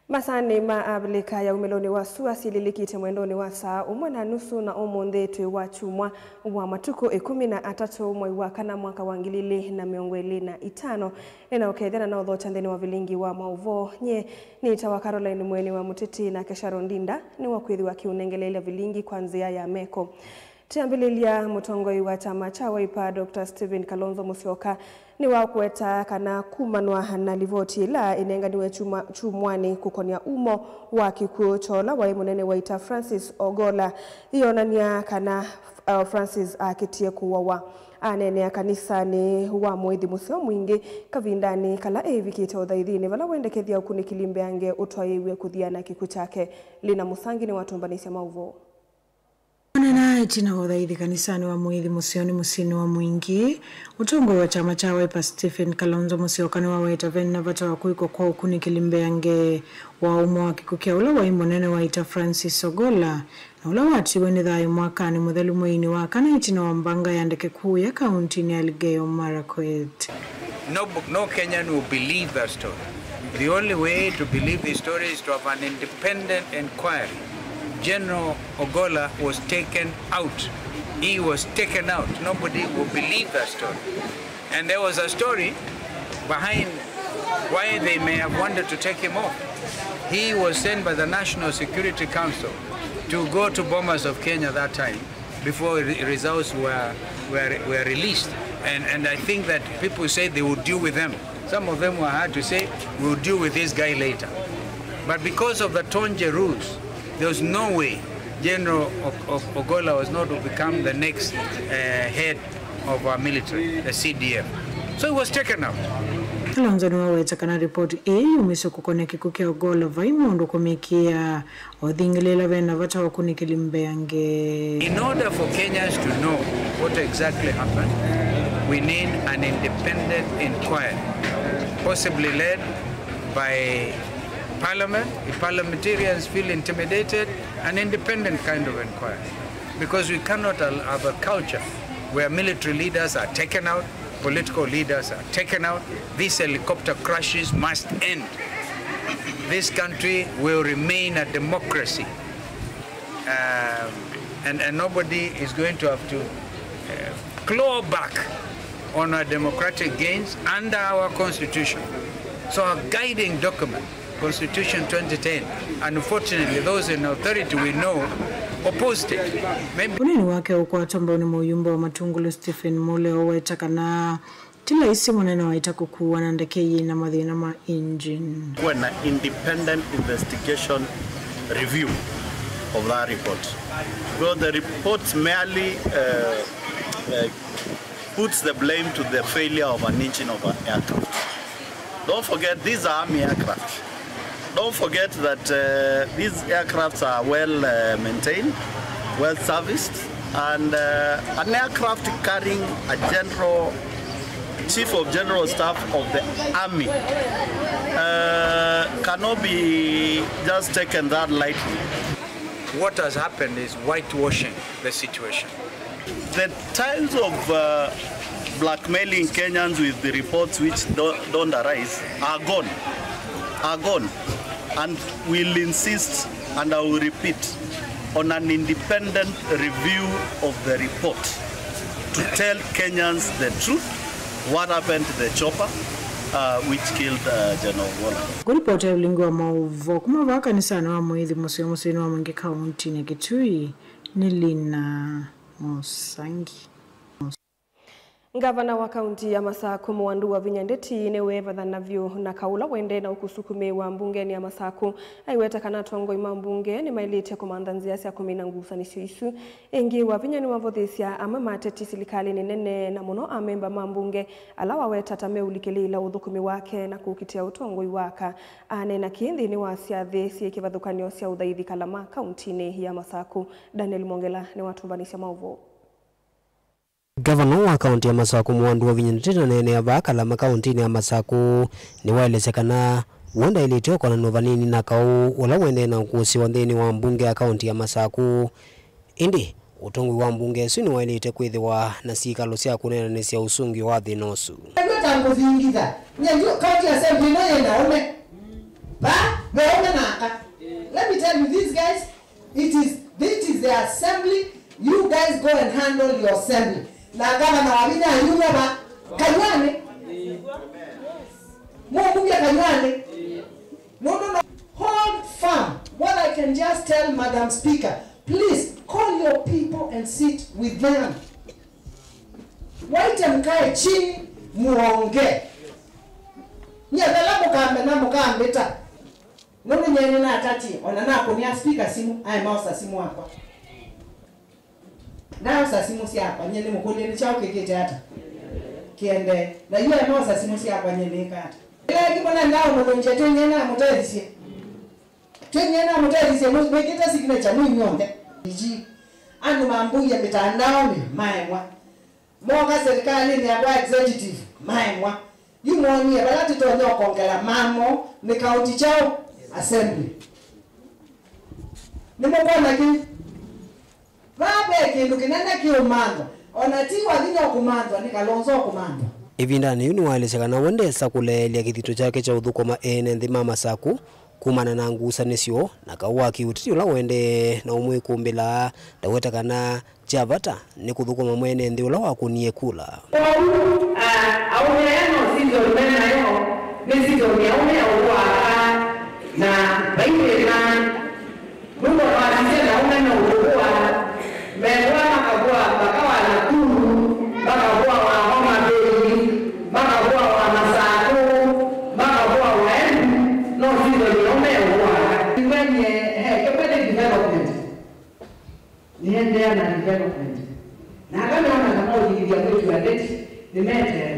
Masani maabilika ya umeloni wa suasili likite mwendoni wa saa umwe na nusu na umondetu wa chumwa wa matuko 13 umwe wa kana mwaka wangilili na miongweli na itano nena ukethena na udho chandeni wa vilingi wa mauvo nye ni itawa Caroline Mweni wa Muteti na Kesharo Ndinda ni wakuithi wa kiunengelele vilingi kwanzia ya meko. Tiambililia mutongoi wa chama cha Wiper Dr. Stephen Kalonzo Musyoka ni wakweta kana kumanwa na livoti la inenganiwe chumwani kukonia umo wa kikuo chola wa munene waita Francis Ogola iyonania kana Francis akitie kuwawa anene ya kanisa ni wa mwethi museo mwingi kavindani kala evikite udhaidhini vala wendekethia ukuni kilimbe ange utwaiwe kuthiana kiku chake Lina Musangi ni watumbanisya mauvo. Nana tina udhaithi kanisani wa mwethi musioni musini wa mwingi utongo wa chama cha Wiper Stephen Kalonzo Musyoka ni waweta vena vata wakuiko kwa ukuni kilimbe ange wa umo wa kikukia ula wa imonene waita Francis Ogola na ula wati wene dhayo mwaka ni muthelu mwini wa kana itina wa mbanga ya ndeke kuu ya kaunti ni Elgeyo Marakwet. No Kenyan will believe that story. The only way to believe the story is to have an independent inquiry. General Ogola was taken out. He was taken out. Nobody will believe that story. And there was a story behind why they may have wanted to take him off. He was sent by the National Security Council to go to Bomas of Kenya that time before results were released. And I think that people said they would deal with them. Some of them were hard to say, we'll deal with this guy later. But because of the Tonje rules, there was no way General Ogola was not to become the next head of our military, the CDF. So he was taken out. Kalonzo ni waweta kana report umiso kukone kikukia Ogola vaimundu kumikia odhingilela vena vata wakuni kilimbe ange. In order for Kenyans to know what exactly happened, we need an independent inquiry, possibly led by Parliament. If parliamentarians feel intimidated, an independent kind of inquiry. Because we cannot have a culture where military leaders are taken out, political leaders are taken out. These helicopter crashes must end. This country will remain a democracy. And nobody is going to have to claw back on our democratic gains under our constitution. So our guiding document, Constitution 2010, unfortunately those in authority we know opposed it. Unini wake ukwa tombo ni muyumba wa Matungulu Stephen Mule oweta kana tila isi mwanene waita kukuwa na ndekeye na madhina ma engine. Kuwa na independent investigation review of that report. Because the report merely puts the blame to the failure of an engine of an aircraft. Don't forget these are army aircraft. Don't forget that these aircrafts are well maintained, well serviced, and an aircraft carrying a chief of general staff of the army cannot be just taken that lightly. What has happened is whitewashing the situation. The times of blackmailing Kenyans with the reports which don't arise are gone. And we'll insist, and I will repeat, on an independent review of the report to tell Kenyans the truth, what happened to the chopper which killed General Ogola. Kuripota ulingi wa mauvo kumava kanisani wa mwethi musini wa mwingi kaunti ni Kitui ni Lina Musangi. Gavana wa kaunti ya Masaku Mwandu wa Vinyandeti ineweva dhanavyo na kaula wende na ukusukume wa mbungeni ya Masaku aiweta kana tongo ima mbungeni mailite kumandanzia siya kumina ngusa nisiyo isu ingi wa vinyani wavothisia ama mateti silikali ni nene na muno amemba mambunge alawa weta tame ulikilila udhukumi wake na kukitia utongo iwaka ane na kindi ni wa siadhe siye kivadhukanyo siya udhaithi kalama kauntini ya Masaku. Daniel Mongela ni watumbanisya mauvo. Gavana wa kaunti ya Masaku Mwandu wa Vinyandeti na nene ya Kalama kaunti ya Masaku ni waelesekana wanda iliteo kwa novanini na kau wala wende na ukusi wandeni wa mbunge ya kaunti ya Masaku indi utongo wa mbunge suni wailite kwithiwa na sikalo sia kunena ni sia usungi wa thinosu. Tangu zingiza nyanyo kaunti ya Assembly no yenda ume ba be ona tell you, these guys, this is the assembly. You guys go and handle your assembly. Na governor wawina anyunya ba kanywane. Munguya kanywane. No. Hold firm. What I can just tell Madam Speaker, please call your people and sit with them. Waite mkae chini muonge. Nyadala mukambe ta. Noni nyeni na atati onana kunia speaker simu ai mausa simu hapa. Na usa simu si hapa nyeni mukole ni chao kekete hata. Kiende na yeye mausa simu si hapa nyeni kata. Ile kibona ndao mwenje tu nyena mutazisi. Tunyena mutazisi mweketa signature mwinyonde. Iji anu mambuya mitandao ni maemwa. Mwaka serikali ni ya executive maemwa. Yumoni ya balati tonyo kongela mamo ni county chao assembly. Nimokona ki babe kindu kinenda kiumando onatiwa linya kumando ni Kalonzo kumando. Ivindani yuni walesekana wendesa kulelia kithito chake cha uthukuma ene nthima masaku kumana na ngusanisyo na kawaki utiti ula wende na umwe kumbila ndawetakana chavata ni kuthukuma mwene nthi ula wakunie kula. Aune yano sizo mena yo nisizo miaune uwa na baile na mungu waanze na una na uwa mewa makabwa bakawa na kuru bakabwa wa homa bei bakabwa wa masaku bakabwa wa no sizo miaune uwa kwenye kepede development niende na development na kama kama ujilia kwetu ya date the matter.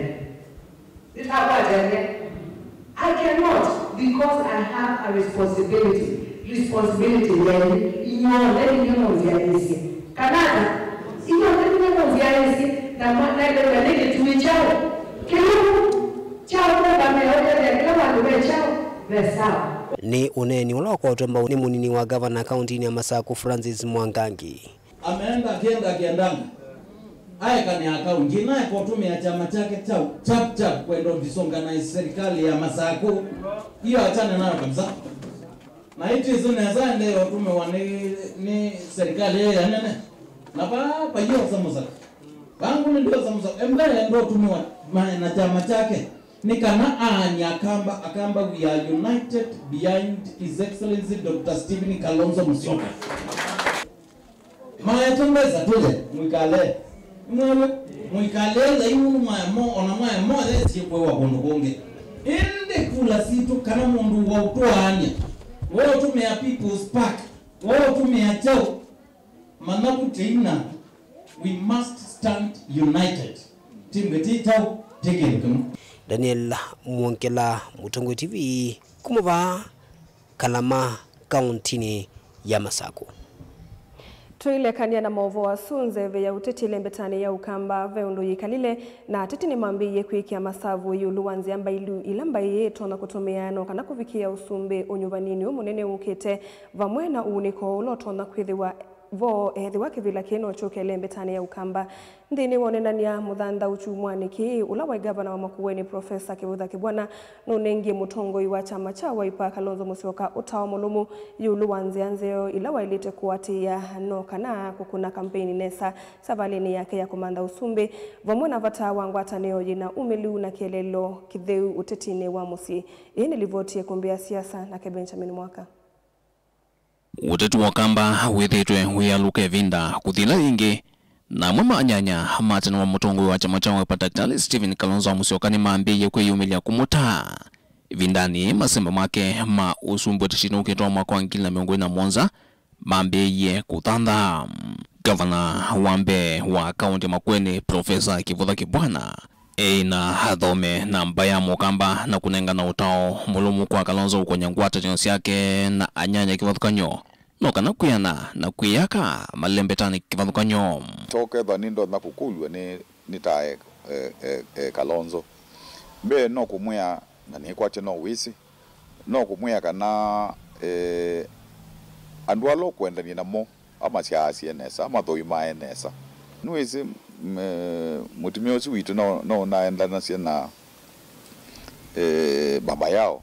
I cannot because I have a responsibility. Then in your letting you know the IC. Canada, in your letting you know the IC, na mwana ndio tumichao. Chao kwa meoja ndio kama tumechao. Besa. Ni uneni ula kwa utomba ni munini wa governor county ya Masaku Francis Mwangangi. Ameenda kiendanga. Aye kani akaunti naye kwa tume ya chama chake chap kwenda visonga na serikali ya Masaku. Hiyo achane nayo kabisa. Na hizi zinaweza ndio tume ni serikali ya nene. Na pa hiyo samusa. Bangu ndio samusa. Mbele ndio tume na chama chake. Ni kama akamba we are united behind His Excellency Dr. Stephen Kalonzo Musyoka. Mayatumeza tuje mwikale. Mwikaleza yunu maemo ona maemo lesi kwa wakondo konge ende kula situ kana mundu wa utwanya wao tume ya People's Park wao tume ya chao manabu teina we must stand united timgeti chao tegelukum. Daniel Mwonkela, Mutongo TV, kumova Kalama County ya Masaku. Tuile kania na maovo wa sunze ve ya uteti lembetani ya ukamba ve undu yikalile na teti ni mambiye kuikia masavu yulu wanzi amba ilu ilamba yeto na kutumiano kana kufikia usumbe unyuvanini umunene ukete vamwena uniko uloto na kwithiwa vo ethiwa kivila kino choke lembetani ya ukamba ndini wonenania muthanda uchumwaniki ula wa gavana wa Makueni Profesa Kivutha Kibwana nunengie mutongo iwa chama cha Wiper Kalonzo Musyoka utawa mulumu yulu wanzianzeo ila wailite kuwatia no kana kukuna kampeni nesa savalini yake ya kumanda usumbe vamwena vata wangwataneo jina umelu na kielelo kitheu utetine wa musi. Hii nilivotie kumbia siasa na Benjamin Mwaka. Utetu wakamba withitwe wialuke vinda kuthila ingi na mwema anyanya hamatana wa mutongo wa chama cha Wiper Daktari Stephen Kalonzo Musyoka ni maambiye kwiyumilia kumuta vindani masemba make ma usumbu tishino ukitoa mwaka wa 2021 maambiye kuthanda Governor wambe wa kaunti Makueni Profesa Kivutha Kibwana na hadhome na mbaya mukamba na kunenga na utao mulumu kwa Kalonzo ukonyangwata jinsi yake na anyanya Kivutha no kana kuyana na kuyaka malembetani Kivutha toke dhanindo na kukulwe ni tae Kalonzo be no kumwea na ni kwache no wisi no kumwea kana andwalo kwenda ni namo ama siasi enesa ama thoima enesa nuwezi mutimiosi witu no naenda na baba yao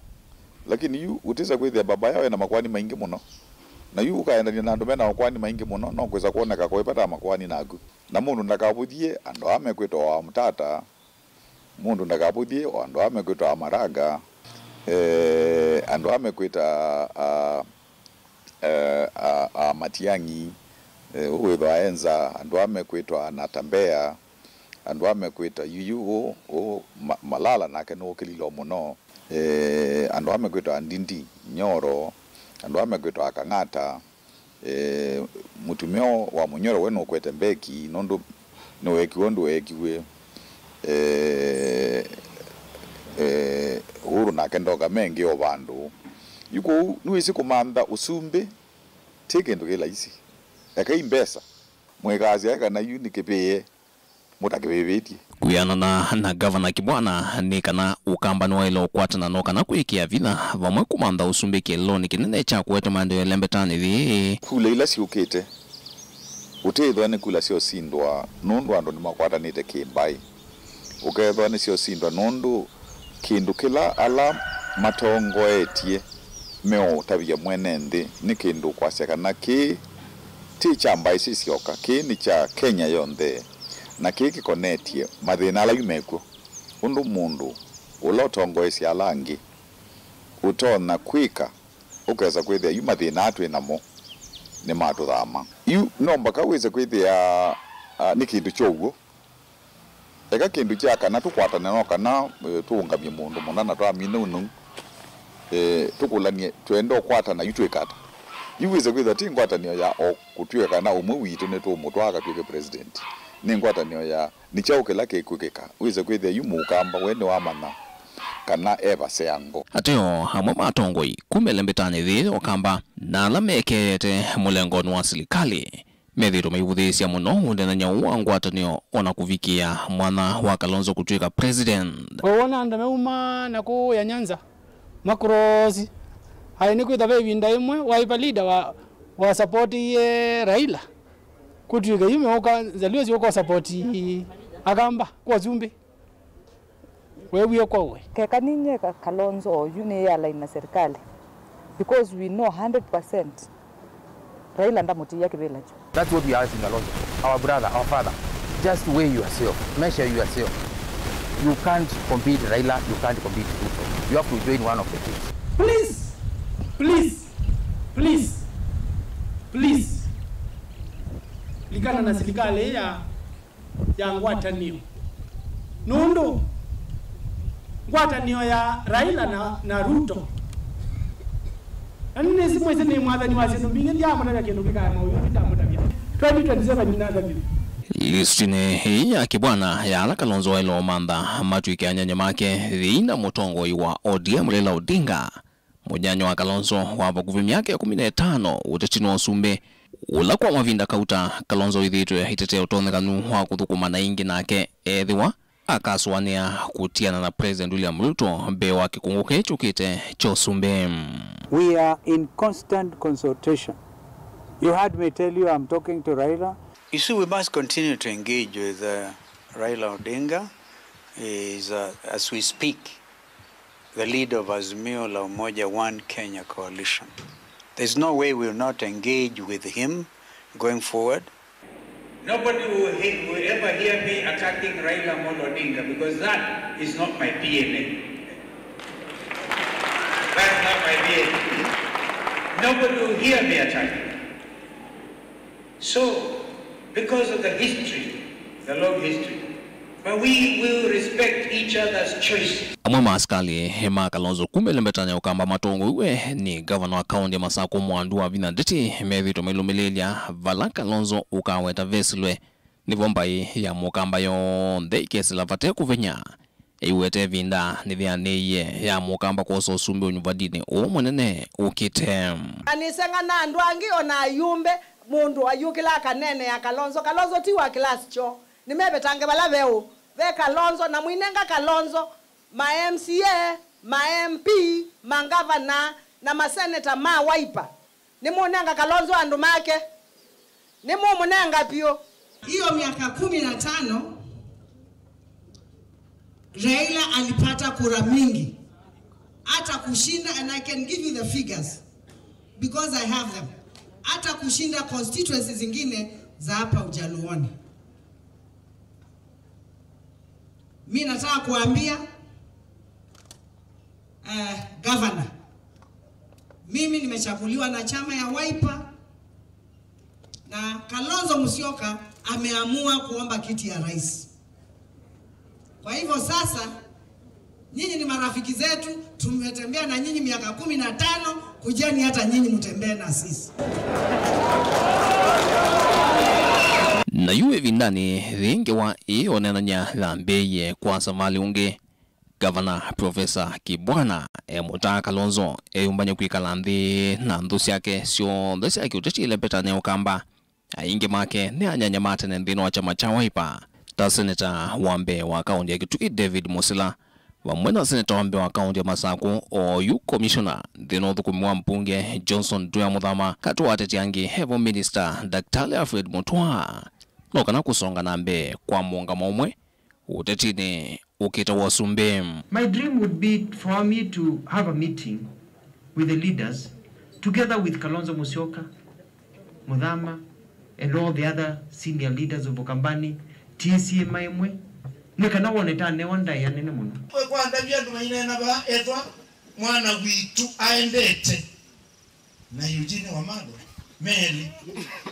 lakini yu utisa kwithia baba yao na makwani maingi muno na yu kaenda ni nandu mena okwani maingi muno no kweza kuoneka kwa ipata makwani nagu na mundu ndakabuthie ando amekwitwa wa mtata mundu ndakabuthie ando amekwitwa wa maraga ando amekwita Matiangi uwitha enza ando amekwitwa Natambea ando amekwita yuyu Malala nake no kililo muno ando amekwitwa Ndindi Nyoro ando amekwitwa Kang'ata mutumio wa Munyoro weno kwete Mbeki nondo no wekiwondo wekiwe uru nake ndoga mengi o bandu yuko nuisi kumanda usumbe teke ndo kila isi akai mbesa mwekazi aka na yu nikepeye mutakebebeti kuyana na governor Kibwana ni kana ukamba no ilo kwatana no kana kuikia vina vamwe kumanda usumbe keloni kinene cha kwete mando elembetani thi kule ila si ukete utethwa ni kula sio sindwa nundu ando ni makwata nite kimbai ukethwa ni sio sindwa nundu kindu kila ala matongo etie meo tabia mwene ndi ni kindu kwaseka na ki ti chamba isi sioka ki ni cha Kenya yonde na ki kikonetie mathina ala yumeko undu mundu ulotongo esi alangi utona kwika ukeza kwithia yu mathina atu inamo ni matu thama yu nomba kaweze kwithia ni kindu choguo eka kindu cha kana tukwatana no kana tuungamie mundu munana twamine unu tukulanie twendo kwatana yutwekata yuweze kwitha ti ngwatanio ya okutweka kana umwe witu ne tu mutwaka twike president ni ngwatanio ya ni chauke lake kwikeka wize kwithia yumukamba wene wa mana kana eva seango ateo hamwe matongoi kumelembetani thi okamba na lamekete mulengoni wa serikali methiro maibuthisya muno undena nyau ngwatanio ona kuvikia mwana wa Kalonzo kutwika president wona anda meuma na ku ya Nyanza makrozi haini kwitha bebinda imwe waipa leader wa support ye Raila kutwika yume oka zaliozi oko support agamba kwa zumbi wewe kwa we kekaninye Kalonzo yune yala ina serikali because we know 100% Raila ndamuti yake village. That's what we are asking Kalonzo, our brother, our father. Just weigh yourself, measure yourself. You can't compete Raila, you can't compete Ruto. You have to join one of the teams. Please, please, please, please. Ligana na serikali ya ngwatanio. Nundo ngwatanio ya Raila na Ruto. Anne si mwese ni mwathani wa sino mbinge ya mwana yake nduka kama huyo bitamudabia 2027 ninadabia listine ya Kibwana ya ala Kalonzo wa ilo manda matwike anyanya make thina mutongo iwa ODM Raila Odinga mujanyo wa Kalonzo wa bakuvi yake 15 utetino osumbe ula kwa mavinda kauta Kalonzo ithitwe hitete utonekanu wa kuthukuma na ingi nake ethiwa akaswania kutiana na President William Ruto bewa kikunguke chukite chosumbe. We are in constant consultation. You heard me tell you I'm talking to Raila. You see, we must continue to engage with Raila Odinga. Is as we speak, the leader of Azimio la Umoja One Kenya coalition. There's no way we will not engage with him going forward. Nobody will ever hear me attacking Raila Odinga because that is not my DNA. That's not my DNA. Nobody will hear me attacking. So, because of the history, the long history, but we will respect each other's choices. Amwe maaskali hema Kalonzo kumelembetanya ukamba matongo iwe ni governor wa kaunti ya Masako mwandu wa vina nditi mevito melumelelia vala Kalonzo ukaweta vesilwe nivombai ya mukamba yonde ikesi lavate kuvenya iwete vinda nithianeye ya mukamba koso sumbe unyuvadini umwenene ukite anisenga na andwangi ona yumbe mundu ayukila kanene ya Kalonzo ti wa class cho nimebetange bala veo ve Kalonzo na mwinenga Kalonzo ma MCA ma MP mangavana na maseneta ma waipa nimunenga Kalonzo andu make nimumunenga pio hiyo miaka 15 Raila alipata kura mingi hata kushinda, and I can give you the figures because I have them. hata kushinda constituency zingine za hapa Ujaluoni. Mimi nataka kuambia governor, mimi nimechaguliwa na chama ya Wiper na Kalonzo Musyoka ameamua kuomba kiti ya rais. Kwa hivyo sasa nyinyi ni marafiki zetu, tumetembea na nyinyi miaka 15, kujeni hata nyinyi mtembee na sisi. Na yuwe vindani ringe wa onenanya lambeye kwa samali unge Governor Professor Kibwana Muta Kalonzo umbanye kwikalandhi na ndusi yake sio ndusi yake utachile petane ukamba ainge make ne anyanya mate nendino wa chama cha Wiper. Ta Senator Wambe wa kaunti ya Kitui David Musila wa mwena Senator Wambe wa kaunti ya Masaku o Commissioner ndino thukumwa mpunge Johnson Duya Muthama katu ateti yangi Heavy Minister Dr. Alfred Mutua lokana kusonga nambe kwa mwonga momwe utetine ukita wasumbe. My dream would be for me to have a meeting with the leaders together with Kalonzo Musyoka, Muthama and all the other senior leaders of Ukambani, TCA Maimwe. Nekana wonetane wanda ya nene muno. Kwa ndabia tumainena ba etwa mwana witu aendete na Eugene Wamalwa meli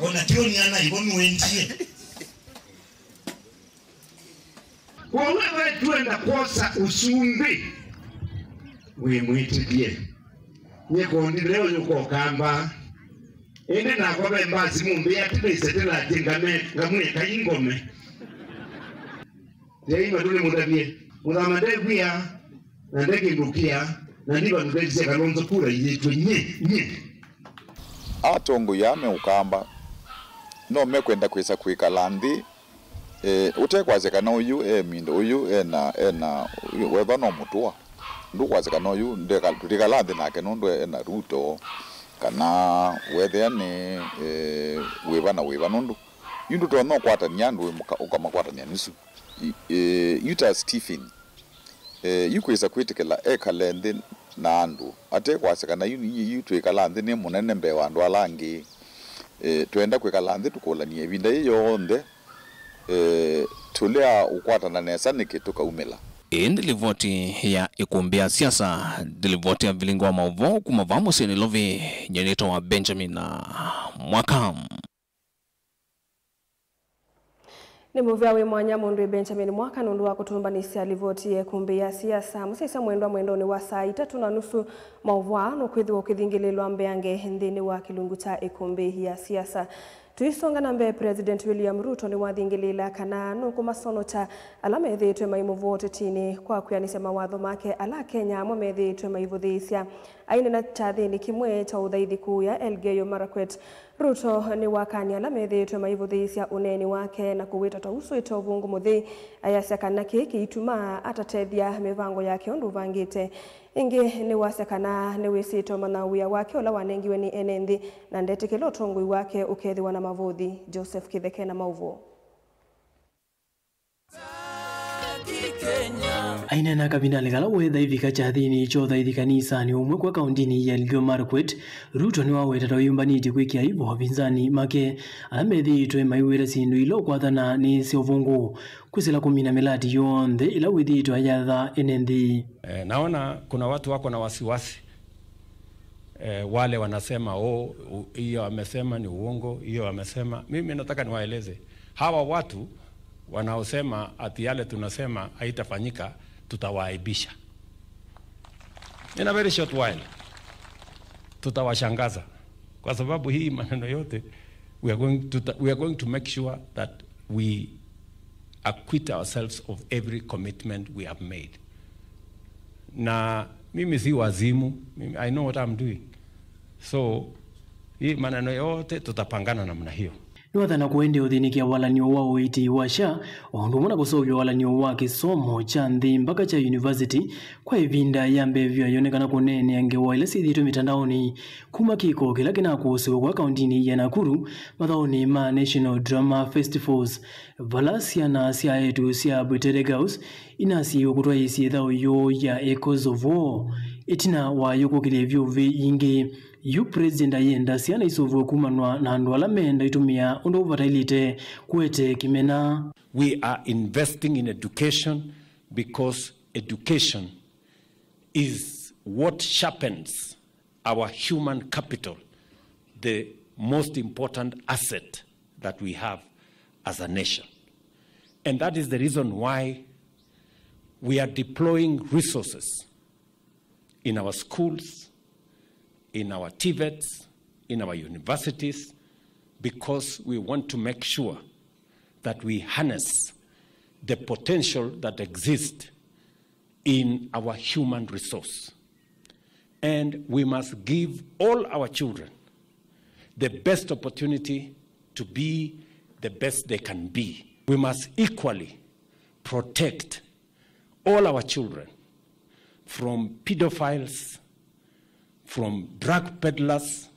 ona tioni ana ibonu wenjie. Wewe tuenda kosa usumbi we mwitidie nye kondi leo yuko kamba ende na kwa bembazi mumbi atile setela jingame ngamwe kayingome yeye madule mudabie Muthama ndegwia na ndege ndukia na ndiba ndege Kalonzo kura yetu nye atongo yame ukamba no mekwenda kwesa kwikalandhi utekwazekana uyu mindo uyu ena weba no mutua ndukwazekana uyu ndikalathi nake nundu ena Ruto kana wethe ni weba na weba nundu yundu to no kwata nyandu ukamakwata nyanisu yuta Stephen yukweza kwitikela ekalende na andu atekwazekana yutu ikalanthi ni munene mbe wandu alangi twenda kwikalanthi tukolanie binda yonde tulea ukwata na nesa nikituka umela. Ndilivoti ya ikumbia siasa ndilivoti ya vilingo wa mauvo kumavamo sini lovi nyenito wa Benjamin Mwaka. Ni muviawe mwanya mundu Benjamin Mwaka nundu wa kutumbanisi alivoti ya kumbia siasa. Musisa mwendo ni wa saa 3:30 mauvwa nukwithiwa ukithingililwa mbeange ndini wa kilungu cha ikumbi ya siasa. Tuisonga nambe President William Ruto ni wathingilila kana nuku masono cha alama ethitwe maimuvote tini kwa kuyanisa mawatho make ala Kenya mwamethitwe maivuthisya aina na chathini kimwe cha uthaithi kuu ya Elgeyo Marakwet. Ruto ni wakani alama ethitwe maivuthisya uneni wake na kuwita tausu itovungu muthi ayasya kana kiki ituma atatethia mivango yake ondu vangite. Ingi ni wasekana ni wisito manawia wake ola wanengiwe ni enendi na ndetikelo tongwi wake ukethiwa na mavuthi. Joseph Kitheke na mauvo. Aina na kabina legala wetha ivika chathini chotha ithi kanisa ni umwe kwa kaundini ya Elgeyo Marakwet. Ruto ni waweta toyumbaniti kwikia ivo wapinzani make alamethitwe maiwira sindu ilo kwathana ni siovungu kwisila kumina milati yonthe ila withitwe ayatha enendi. Naona kuna watu wako na wasiwasi wale wanasema hiyo amesema ni uongo, hiyo amesema. Mimi nataka niwaeleze hawa watu wanaosema ati yale tunasema haitafanyika, tutawaaibisha. In a very short while tutawashangaza, kwa sababu hii maneno yote we are going to make sure that we acquit ourselves of every commitment we have made. Na mimi si wazimu, I know what I'm doing. So hii maneno yote tutapangana namna hiyo. Niwathana kuende uthinikia walanio wa uiti wa SHA ondu mwana kusovya walanio wa kisomo cha nthi mpaka cha university kwa ivinda ya mbevya yonekana kunene angewa ile sithitwe mitandaoni kuma kiko kila kinakusiwa kwa kauntini ya Nakuru mathaoni ma National Drama Festivals. Valasia na sia yetu sia Bwiterega House inasiyo kutwa isi ethao yo ya Echoes of War itina wa yoko kilevyo vi ingi yu president ayenda siana isovu kumanwa na andu ala menda itumia undo uvatailite kuete kimena. We are investing in education because education is what sharpens our human capital, the most important asset that we have as a nation. And that is the reason why we are deploying resources in our schools, in our TVETs, in our universities, because we want to make sure that we harness the potential that exists in our human resource. And we must give all our children the best opportunity to be the best they can be. We must equally protect all our children from pedophiles, from drug peddlers,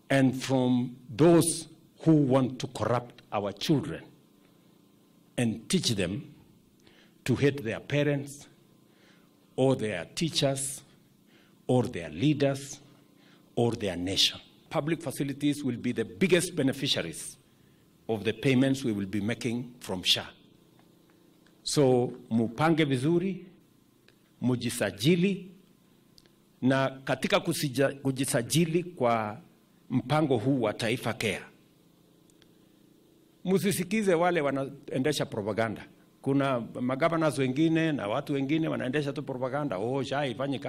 and from those who want to corrupt our children and teach them to hate their parents or their teachers or their leaders or their nation. Public facilities will be the biggest beneficiaries of the payments we will be making from SHA. So mupange vizuri, mujisajili, na katika kujisajili kwa mpango huu wa Taifa Care, musisikize wale wanaendesha propaganda. Kuna magavana wengine na watu wengine wanaendesha tu propaganda. Oh, SHA ifanyi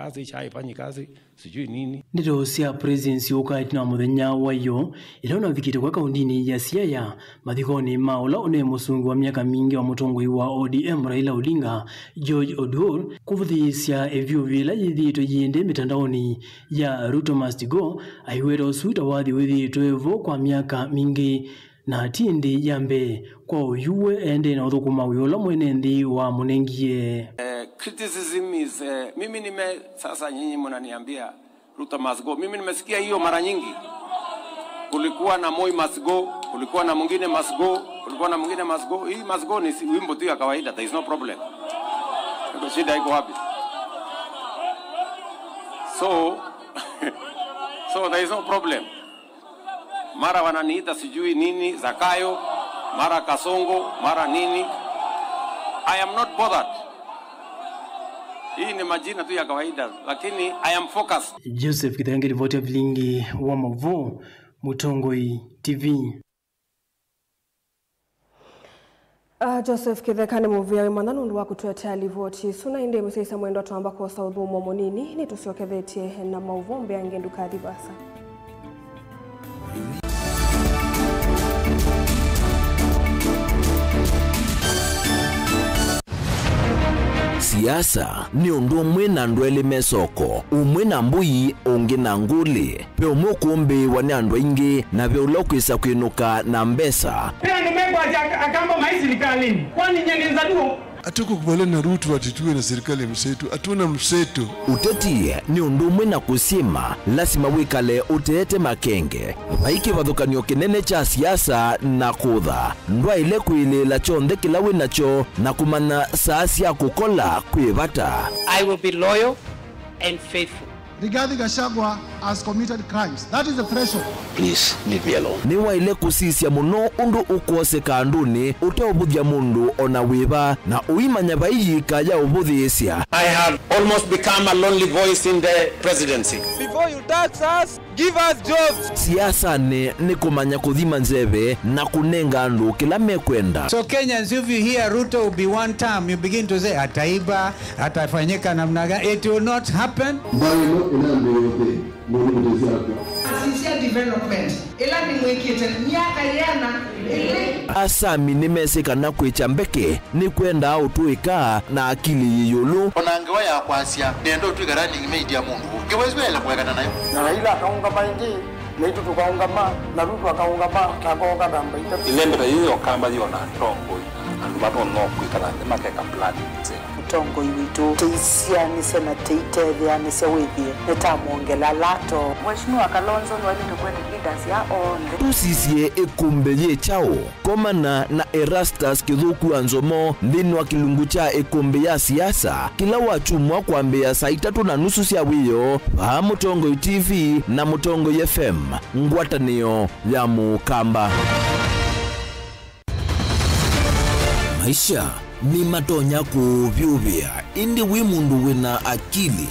kazi, sijui nini. Ndiro sia presidency ukati na muthenya wayo ilaona vikite kwa kaundini ya Siaya mathikoni maula one musungu wa miaka mingi wa mutongoi wa ODM Raila Odinga George Odor kuvuthisya evyo vila yithito yinde mitandaoni ya Ruto Must Go aiwero suita wathi withito evo kwa miaka mingi na tindi yambe kwa uyuwe ende na uthukuma uyola mwenendi wa munengie. Criticism is mimi sasa nyinyi mnaniambia Ruto Must Go. Mimi nimesikia hiyo mara nyingi. Kulikuwa na Moi Must Go, kulikuwa na mwingine Must Go, kulikuwa na mwingine Must Go. Hii Must Go ni wimbo tu ya kawaida, there is no problem. Ndio shida iko wapi? So there is no problem. Mara wananiita sijui nini Zakayo, mara Kasongo, mara nini. I am not bothered. Hii ni majina tu ya kawaida, lakini I am focused. Joseph Kithange ripoti ya Vilingi wa Mavo, Mutongoi TV. Joseph Kithekane muvia wimana nundu wa kutuetea livoti suna inde museisa mwendo atuamba kwa saudhu momonini ni tusiokethetie na mauvombe angendu kathibasa. Siasa ni undu umwe na andu eli mesoko umwe na mbui ungi na nguli pe umwe kumbi wani andu ingi na pe ulokwisa kwinuka na mbesa pia nimegwa akamba maisirikalini kwani nyengenza duo Atuko kubale na Ruto atituwe na serikali mseto, atuna mseto. Uteti ni undu umwe na kusima, lasima wikale uteete makenge. Vaiki vadhukanio kinene cha siasa na kutha. Ndwa ile kuilila chonde kilawi nacho na kumana saasi ya kukola kuivata. I will be loyal and faithful. Rigathi Gachagua has committed crimes. That is the threshold. Please leave me alone. Ni wa ile kusisia muno undu ukose kanduni uteobuthia mundu ona wiva na uimanya baiyi kaya ubuthiisia. I have almost become a lonely voice in the presidency. Before you tax us, give us jobs. Siasa ni kumanya kuthima nzeve na kunenga andu kila mekwenda. So Kenyans, if you hear Ruto will be one term, you begin to say ataiba, atafanyika namna gani. It will not happen. Asisia development ila ni mwekete miaka yana ile asami nimeseka na kwicha mbeke ni kwenda utuika na akili yiyulu onangewa ya kwasia nendo tuigarani media mundu kiwezwele kwekana nayo na Raila akaunga maingi na itu tukaunga ma na Ruto akaunga ma kagonga damba ilembe hiyo kamba yona tongo andu bato no kwikana makeka plan mutongo witu teisianise na teitetheanise withie nitamuongela lato Mheshimiwa Kalonzo ni wale tukwenda leaders ya onde tusisie ikumbe chao komana na Erastus Kithuku Anzomo ndini wa kilungu cha ikumbe ya siasa kila wachumwa kwambia saa 3:30 cia wiyo wa Mutongo TV na Mutongo FM ngwatanio ya Mukamba. Maisha ni matonya kuvyuvia indi wi mundu wina akili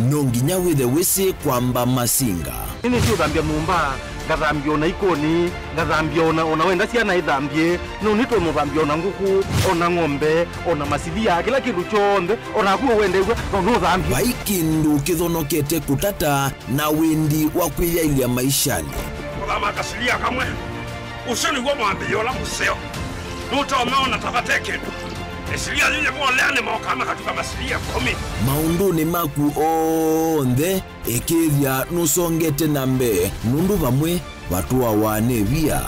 nonginya withe wisi kwamba masinga ini sio thambia mumba ngathambia ona ikoni ngathambia ona wenda ciana ithambie no nitwe muthambia ona nguku ona ng'ombe ona masithia kila kindu chonde ona kuo wendegwa no thambia vaikindu kithonokete kutata na wendi wa kwiyailia maishani kama kasilia kamwe usoni gwa mwambia ola museo nutaomeona tabateke esilia lile mwaleane maokama katika masilia 10 maunduni maku onthe ikithia nusongete nambe nundu vamwe watu wawanevia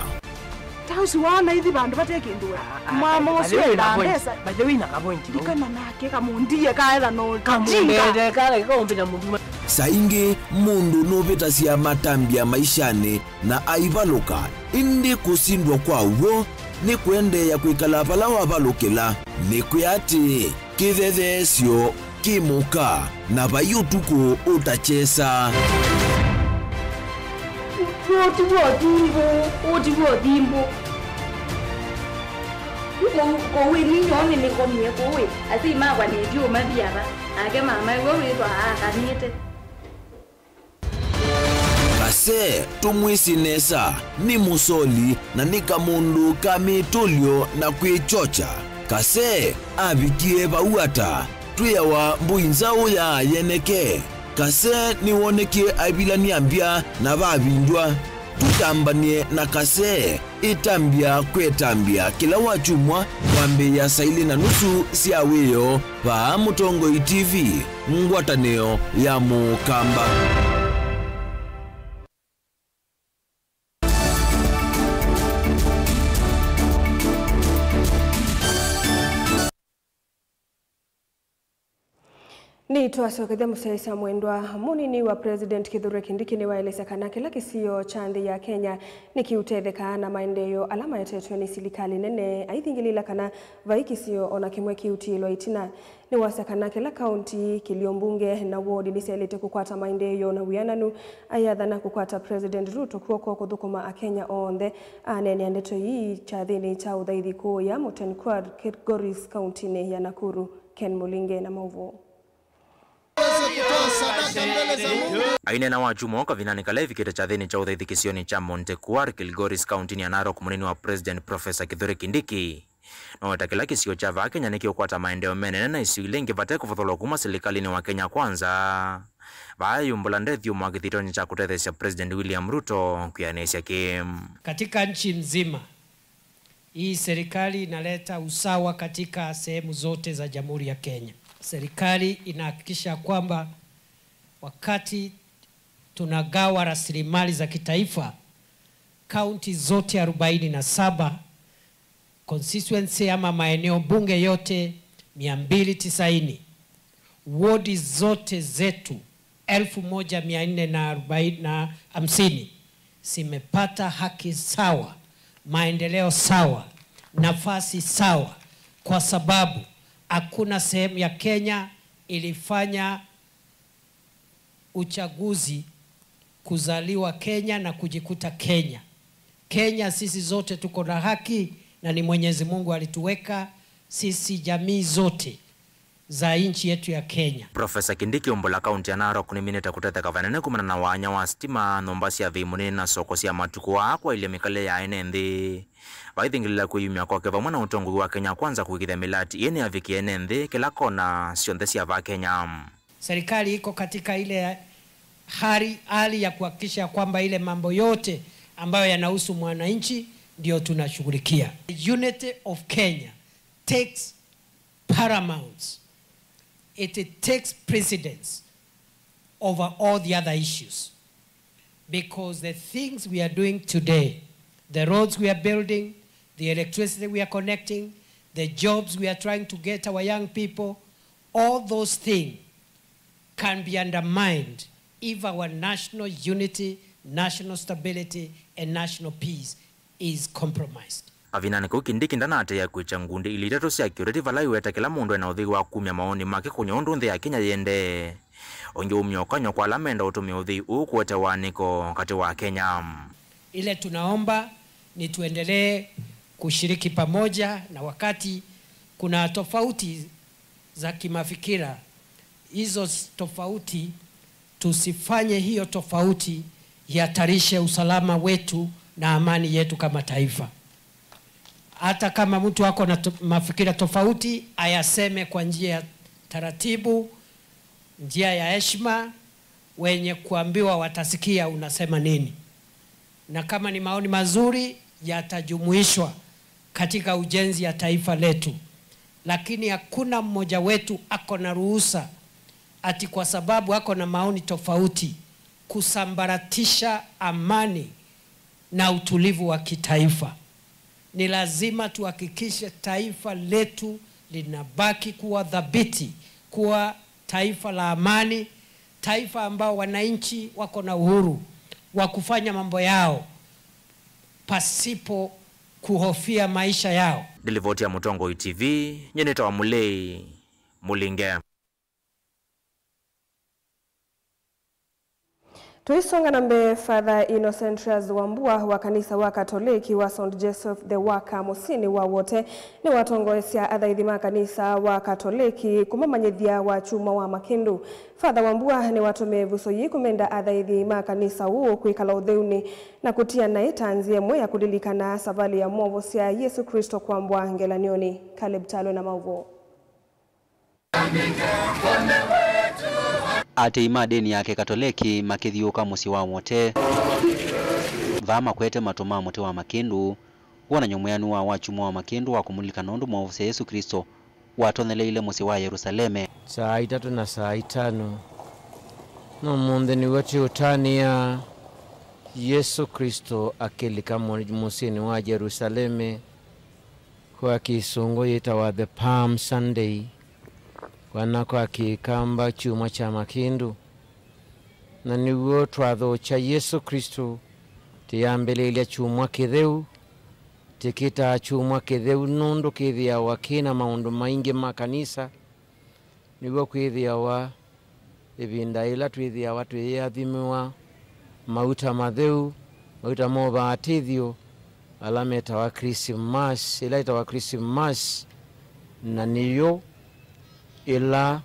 tausi wana ithi bandu batekinduwe mama ucio na pesa bajewina kapointi dikana nake kamundie kaela no kamundele kale kaombina mundu saingi mundu novita cia matambia maishani na aivaluka indi kusindwa kwa uwo ni kuendeya kwikala pala wavalukila ni kuyati kithethesyo kimuka na vayutuku utachesa otivodimbo kowe ninyone nikomie kowe ati magwa nedio mathiara ake mama wewe witwa akanite kase tumwisinesa ni musoli na nika mundu kamitulio na kwichocha kase abikie bauata tuyawa mbuinzao ya yeneke kase niwonekie abilaniambia na babindwa tutambanie na kase itambia kwetambia kila wachumwa wambe ya saili na nusu siawiyo wa Mutongo TV ngwataneo ya Mukamba. Ni twasokethia musaisa mwendwa munini wa President Kithure Kindiki ni waeleza kana kila kisio cha nthi ya Kenya nikiutetheka na maendeleo alama yatetwe ni serikali nene aithingilila kana vaikisio ona kimwe kiutilwa itina ni wasakana kila kaunti kiliombunge na ward ni selete kukwata maendeleo na wiananu ayathana kukwata President Ruto kuoko kuthukuma a Kenya onthe anene andeto hii cha thini cha uthaithi kuu ya Mountain Quad Kilgoris County ne ya Nakuru. Ken Mulinge na mauvo aine na wajumo kavinani kalevi kita cha thini cha uthaithi kisioni cha Mountain Quad Kilgoris County ya Narok munini wa President Professor Kithure Kindiki no watakila kisio cha va Kenya nikiukwata maendeleo menene na isiwile ngivate kufutholo kuma serikalini wa Kenya Kwanza vayumbula ndethio mwakithitoni cha kutethesia President William Ruto kuyanesia kim katika nchi mzima. Hii serikali inaleta usawa katika sehemu zote za Jamhuri ya Kenya. Serikali inahakikisha kwamba wakati tunagawa rasilimali za kitaifa, kaunti zote 47, constituency ama maeneo bunge yote 290, wodi zote zetu 1450 zimepata haki sawa, maendeleo sawa, nafasi sawa, kwa sababu hakuna sehemu ya Kenya ilifanya uchaguzi kuzaliwa Kenya na kujikuta Kenya. Kenya sisi zote tuko na haki na ni Mwenyezi Mungu alituweka sisi jamii zote za nchi yetu ya Kenya. Professor Kindiki umbola kaunti ya Narok ni mineta kutetheka vanene kumana na wanya wa stima nombasi ya vimuni na soko sia matukuwa kwa ile mikale ya enenthi vaithingilila kuyumia kwake vamwe na utongo wa Kenya Kwanza kuikithia milati yene aviki enenthi kila kona sionthe sia va Kenya. Serikali iko katika ile hali ya kuhakikisha kwamba ile mambo yote ambayo yanahusu mwananchi ndio tunashughulikia. Unity of Kenya takes paramount. It takes precedence over all the other issues, because the things we are doing today, the roads we are building, the electricity we are connecting, the jobs we are trying to get our young people, all those things can be undermined if our national unity, national stability, and national peace is compromised. Avinani ko Kindiki ndanate ya kwicha ngundi iliteto security valai weta kila mundu ena uthi wa kumya maoni make kunyondo nthi ya Kenya yende. Onge umnyokanyo kwa lamenda utumia uthi ukuwete waniko kati wa Kenya. Ile tunaomba ni tuendelee kushiriki pamoja, na wakati kuna tofauti za kimafikira, hizo tofauti tusifanye hiyo tofauti yatarishe usalama wetu na amani yetu kama taifa. Hata kama mtu wako na mafikira tofauti, ayaseme kwa njia ya taratibu, njia ya heshima, wenye kuambiwa watasikia unasema nini. Na kama ni maoni mazuri, yatajumuishwa katika ujenzi ya taifa letu. Lakini hakuna mmoja wetu ako na ruhusa ati kwa sababu ako na maoni tofauti kusambaratisha amani na utulivu wa kitaifa. Ni lazima tuhakikishe taifa letu linabaki kuwa dhabiti, kuwa taifa la amani, taifa ambao wananchi wako na uhuru wa kufanya mambo yao pasipo kuhofia maisha yao. Dilivoti ya Mutongo TV, Nyeneta wa Mulei, Mulinge. Tuisonga nambe Father Innocent Wambua wa kanisa wa Katoliki wa St. Joseph the Waka Musini wa wote ni watongoesya athaithima kanisa wa Katoliki kumamanyithia wa chuma wa Makindu. Father Wambua ni watume vusoyi kumenda athaithima kanisa huo kuikala utheuni na kutia na itanzie mwe ya kudilikana savali ya mwovo sia Yesu Kristo kwambwa ngelanioni. Caleb Talo na mauvo. Ate imadeni yake Katoliki makithiuka musi wa wote vama kwete matuma mote wa Makindu wana nyumuyanu wa wachumwa wa Makindu wa kumulika nondu mwavusia Yesu Kristo watonele ile musi wa Yerusaleme saa 3 na saa 5 no munde ni wati utania Yesu Kristo akilika musini wa Yerusaleme kwa kisungo yitawa the Palm Sunday wanako akikamba chuma cha Makindu na niwo twadho cha Yesu Kristo tiyambele ile chuma kitheu tikita chuma kitheu nundu kithia wakina maundu maingi makanisa niwo kwithia wa ibinda ila twithia watu yathimiwa mauta matheu mauta moba atithio alameta wa Christmas ila ita wa Christmas na niyo ila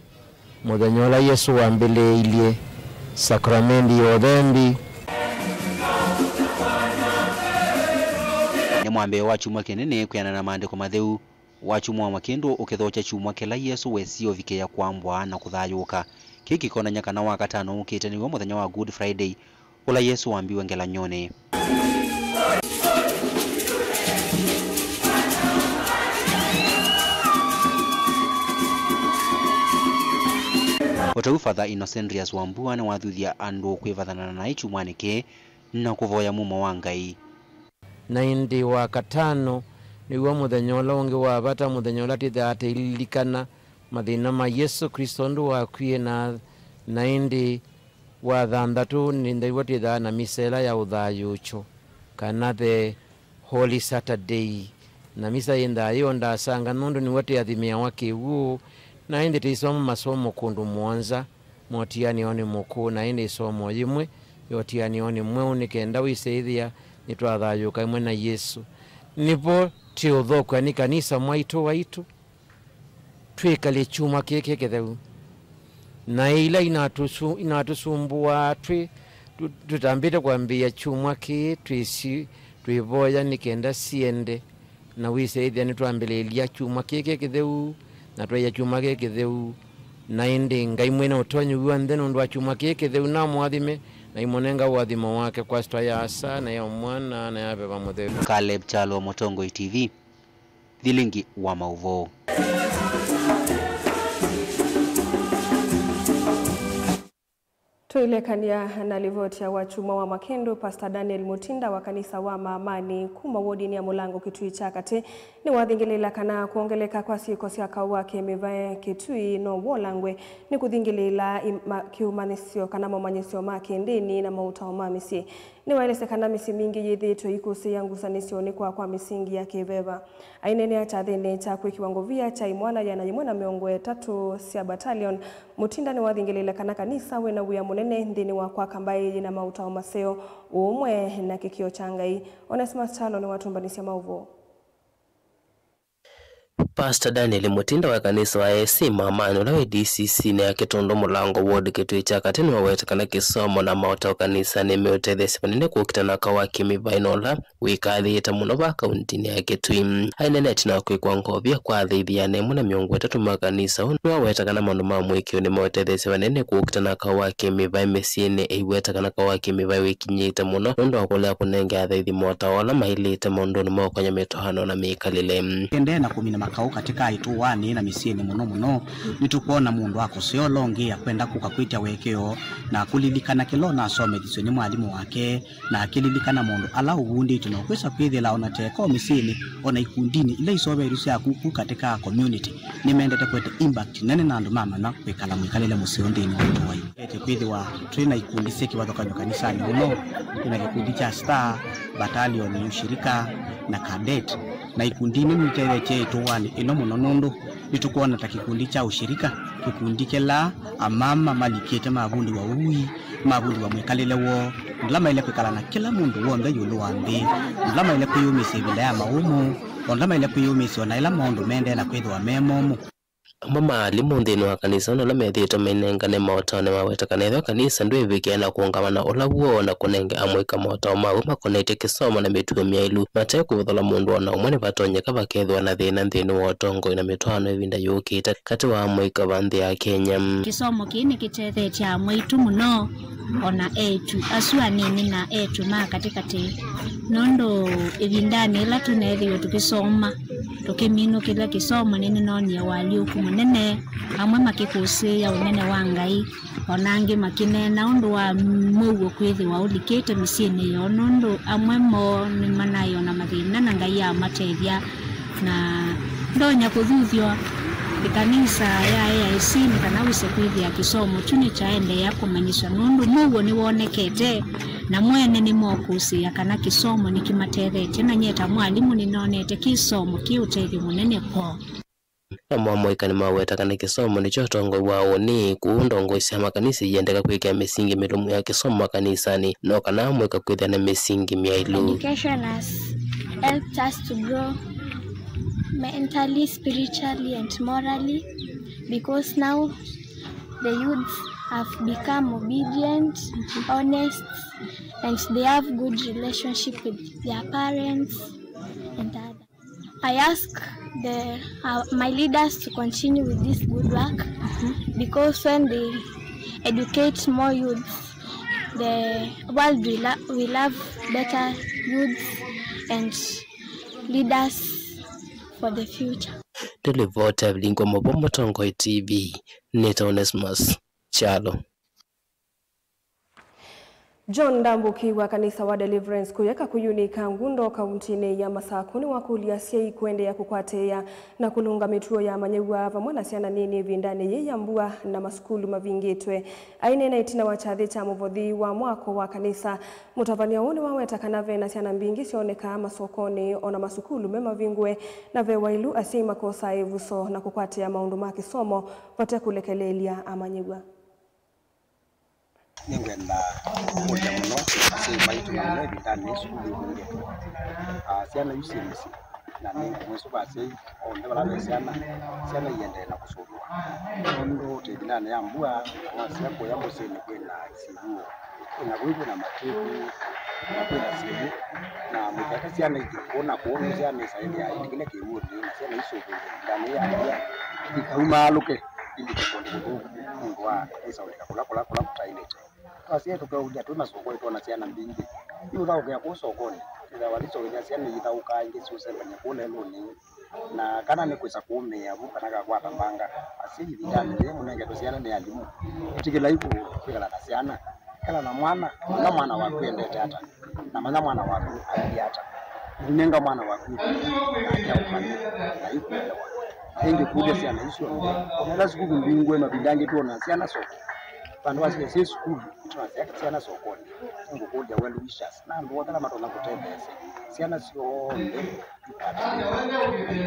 mudhanyola Yesu wambele ilie sakramenti ya dhambi ni mwambe wa chumwa kinene kuyana na maandiko matheu wa chumwa wa Makindu ukithocha chumwa kila Yesu wesio vike ya kwambwa na kuthayuka kiki kona nyakana wa katano ukite niwo muthenya wa Good Friday ula Yesu wambiwe ngelanyone. Otau Father Innocent Wambua na wathuthia andu kwivathana na ichumwanike na kuvoya mumo wa Ngai. Na indi wa katano niwo muthenyola ungi wa bata muthenyola tithate ilikana mathina ma Yesu Kristo ndu wakwie na indi wa thanthatu ni ndaiwa titha na misela ya uthayucho kana the Holy Saturday na misa inda yo ndasanga nundu ni wati athimia wake huo na indi tisoma masomo kundu mwanza motiani oni muku na indi somo yimwe yotiani oni mwe unikenda wiseithia nitwathayuka imwe na Yesu nipo tiuthokwa ni kanisa mwaitu waitu twikale chuma keke ketheu na ila inatusumbua tutambite kwambia chuma ki twisi twivoya nikenda siende na wiseithia nitwambelelia chuma keke ketheu na twaya chuma keke ketheu na indi Ngai mwena utonyu wa ntheno ndo chuma keke ketheu na mwathime na imonenga wathimo wake kwa sta ya asa na ya mwana na ya baba mutheru. Caleb Chalo, Mutongo TV, Thilingi wa Mauvo. Tuilekania na livoti ya wachuma wa Makindu. Pastor Daniel Mutinda wa kanisa wa Maamani kuma wodi ni ya Mulango Kitui Chakati ni wathingilila kana kuongeleka kwa siko siaka wake mivae Kitui no wolangwe ni kuthingilila kiumanisio kana mamanyisio makindini na mautao mamisi ni waelese kana misi mingi yithitwe ikusi yangu sanisio kwa misingi ya kiveva ainene ya chathini cha kiwango via cha imwana ya na imwana miongo 3 cia battalion. Mutinda ni wathingilila kana kanisa wena wia munene ndini wa kwa kambai na mautao maseo umwe na kikio changai. Onesimus Chalo ni watumbanisia mauvo. Pastor Daniel Mutinda wa kanisa wa AIC Maamani ulawe DCC na ya Kitondo Mulango ward Kitui Chakati ni wawetakana kisomo na maota kanisa ni meutethesi panine kukitana kawa kimivainola wikathita muno ba kauntini ya Kitui ainene atina kwikwa ngobia kwa thithiane muna miongo 3 makanisa ni wawetakana mandu ma mwikio ni meutethesi panine kukitana kawa kimivai mesiene iwetakana kawa kimivai wikinyite muno ndo akolea kunenge athithi mota wala mailite mundu ni mokanya metohano na mikalile kende na kumina makao katika ituwani na misieni muno nitukuona mundu wako sio longi ya kwenda kukakwita wekeo na kulilikana kilona asome disoni mwalimu wake na kililikana mundu ala ubundi tunokwesa kwithila onateko misieni ona ikundini ile isobe irusi ya kuku katika community nimeendete kwete impact nene na andu mama na kwikala mwikalile musiondini wa ete kwithwa trainer ikundi seki wathokanyo kanisani muno ina kikundi cha Star Battalion ushirika na cadet na ikundini mitereche ituwani ino muno nundu nitukuona takikundi cha ushirika kikundi kela amama malikete mabundi wa ui mabundi wa mwikalile wo ndlama ile kwikala na kila mundu wonde yulu wambi ndlama ile kuyumisi bila ya maumu ndlama ile kuyumisi ona ila mundu mende na kwithwa memomu mama limundi wa kanisa no lamethito menengane maotane mawetakane kanisa ndwe vikena kuungamana olawo na kunenge amwika maotao mawe makonete kisomo na mituwe miailu mate kuvuthala mundu ona umwe batonye kabakethwa na thina nthini wa utongo ina mitwano ivinda yukite kati wa amwika banthi ya Kenya. Kisomo kini kitethete amwitu muno ona etu asua nini na etu ma katikati nondo ivindani ila tunethiwe tukisoma tukimino kila kisomo nini nonia waliuku munene amwe makikusi ya unene wa Ngai onangi makine na undu wa mugo kwithi wa ulikete misieni yo nondo amwe mo ni manayo na mathina na Ngai ya matethia na ndonya kuthuthio kanisa ya AIC ni kana wise kwithi ya kisomo tuni chaende ya kumanyisha nundu mugo ni wonekete na mwene ni mokusi ya kana kisomo ni kimatethete na nyeta mwalimu ni nonete kisomo kiutethi munene ko na mwamwika ni mawetakana kisomo ni chotongo wao ni kuundongo isi makanisa yendeka kwekea misingi milumu ya kisomo makanisani no kana mweka kwethia na misingi miailu. Education has helped us to grow mentally, spiritually and morally because now the youth have become obedient, honest and they have good relationship with their parents and others. I ask my leaders to continue with this good work because when they educate more youths, the world will have better youths and leaders for the future. Tulivota Blingo Mobomo Tongo TV Neta Onesimus Chalo. John Ndambuki wa kanisa wa Deliverance kuyeka kuyunika ngundo kauntini ya Masakuni wa kulia siai kwende ya kukwatea na kulunga mituo ya manyewa vamwana siana nini vindani ye yambua na masukulu mavingitwe aine na itina wachathi cha muvodhi wa mwako wa kanisa mutavania uni waweta kanave na siana mbingi sioneka masokoni ona masukulu mema vingwe na vewailu asima kosa evuso na kukwatea maundu makisomo pate kulekelelia amanyewa. Ningenda moja muno si maitu muno vitani sukulu kunge siana yusimisi na ningu mwesu basi onde wala siana yende na kusoma ndo tejinane ya mbua wasia kwa yambo sene kwena sibuo ina wivu na mateku na kwena sibu na mutaka siana ikona kuona siana saidi ya indikile kiuo na siana isogo ndani ya ikauma luke ili kukonde mungu wa isaulika kula kutailete kasi tukauja tuna soko ito na siana mbingi yu thao ya kusokoni ila waliso ya siana yithauka ingi susema nyakule loni na kana ni kwisa kuumia buka na kwata mbanga asili vitani ye munenge tosiana ni alimu itikila iko kwikala na siana kala na mwana wa kwendete hata na mwana wa ali hata ninenga mwana wa kwendete ya ufanye na iko hengi kuja siana hizo na siku mbingwe mabidange tu na siana soko pande wa sisi school tunasema siana sokoni ngokuja welu ishas na ndo kala matona kutembeza siana sio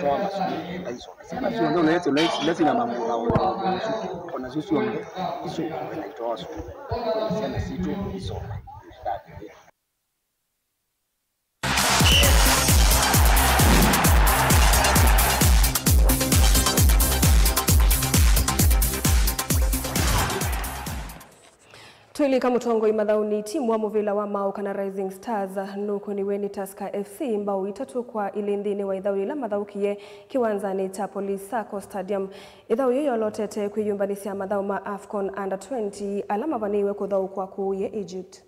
toa masukuli na hizo siana sio ndo lezi na mambo na kuna sisi ndo hizo inaitoa sukuli siana sio hizo Twilika mutongo imathauni timu wa muvila wa Mau kana Rising Stars nuko ni weni Tusker FC mbao itatu kwa ilindini wa ithau ila mathaukie kiwanzani cha Police Sacco Stadium. Ithau yoyo lotete kwiyumbanisia mathau ma AFCON Under 20 alama vaniwe kuthau kwa kuye Egypt.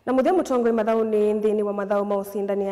Na muthia mutongo imathauni nthini wa mathau ma usindani